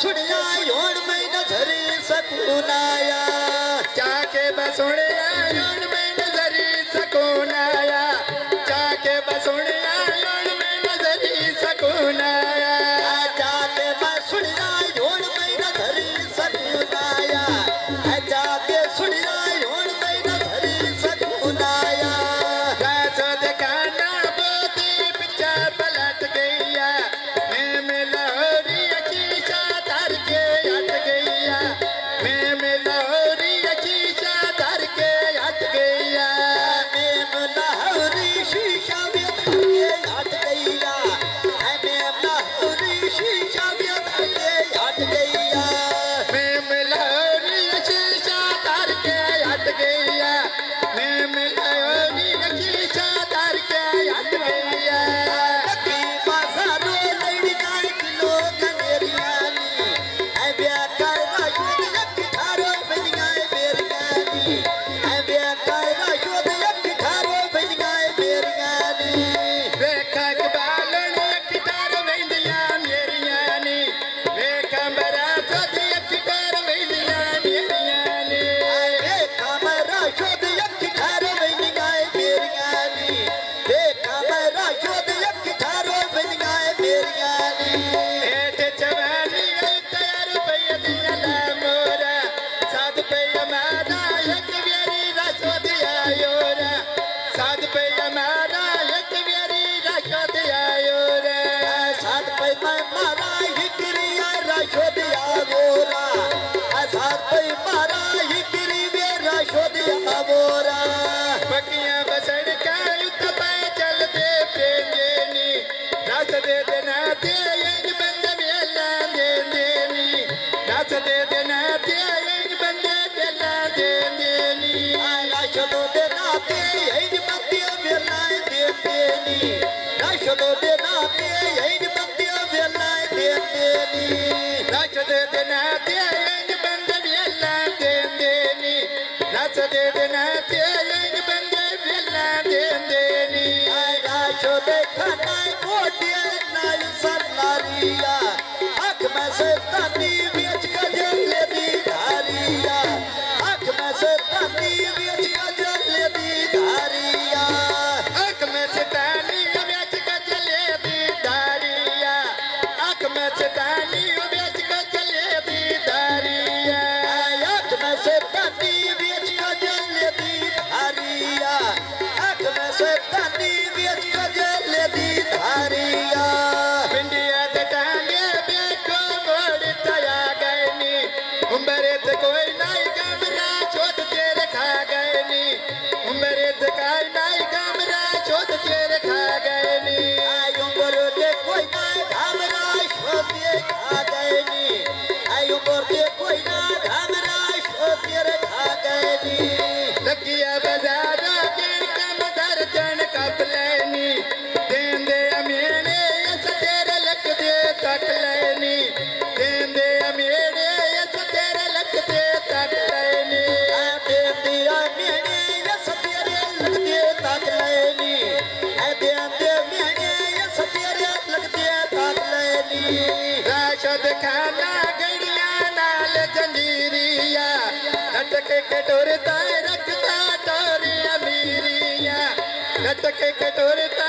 बसुड़िया योड़ में नजरी सकून आया जाके बसुड़िया योड़ में नजरी सकून आया जाके बसुड़िया योड़ में नजरी सकून आया जाके बसुड़िया योड़ में नजरी सकून आया जाके सुड़िया योड़ में नजरी सकून आया रासो दिखाना बोती पिछा पलट गईया मैं लाहौरी अकीशा धर के हट गईया मैं लाहौरी अकीशा धर के हट गईया मैं लाहौरी शीशा में के हट गईया मैं लाहौरी शीशा में के हट गईया मैं लाहौरी अकीशा धर के हट गईया मैं लाहौरी अकीशा धर के हट गईया लकी बाजारो लड़ी जाए किलो कनेरियानी ऐ बेकार राशुद एक ठारो बनियाए बेरगानी ऐ बेकार राशुद एक ठारो बनियाए बेरगानी वेखा कबालन अखिटार वेंदियां मेरियां नी वेखा मरा सदी अखिटार वेंदियां मेरियां नी देखा मैं राशुद एक ठारो बनियाए बेरगानी देखा मैं राशुद एक ठारो बनियाए बेरगानी हेठ जवानी तैयार पई दिया ला मोरा साध पई मारा एक वेरी रासो दिया योरा साध पई मारा एक वेरी रासो दिया योरा साथ पे मैं मारा हिकरिया राशोदिया बोरा साथ पे मारा हिकरी में राशोदिया बोरा पकियां बसड़ का युद्ध पे चल दे पेंगे नी रास दे देना ते यंग बंद वेला दे देनी रास दे देना ते यंग बंद वेला दे देनी राशोदो दे नाते यही बंदिया वेलाए दे देनी राशोदो दे नाते यही बंदिया वेलाए दे देनी रास दे देना ते यंग बंद वेला दे देनी रास दे देना ते यंग बंद वेला दे देनी राशोदे खाना मोटिया नाल सरलारिया आँख में से तानी बेच का जले दी धारिया आँख में से तानी बेच का जले दी धारिया आँख में से तानी बेच का चले दी धारिया आँख में से तानी बेच का चले दी धारिया आँख में से तानी बेच का जले दी धारिया आँख में से तानी बेच का जले दी धारिया पिंडिया ते टांगे बेको मोड़ तया गए नी उम्बरे ते कोई नाई कमरा छोड़ के रखा गए नी उम्बरे ते कोई नाई कमरा छोड़ के रखा गए नी उम्र दे कोई ना घामरा शोधिए खा गए नी उम्र दे कोई ना घामरा शोधिए खा गए नी लगिया बाजारा के कम दर्जन कप लेनी देंदे अमीने इस तेरे लक दे तक लेनी देंदे अमीने इस तेरे लक दे तक लेनी दे दिया मेने ये सतेरे लगते तक लेनी दे दे मेने ये सतेरे लगते तक लेनी राशद खाना गड़िया नाल जंजीरिया लटके के टोरता रखता टोरी अमीरिया लटके के टोरता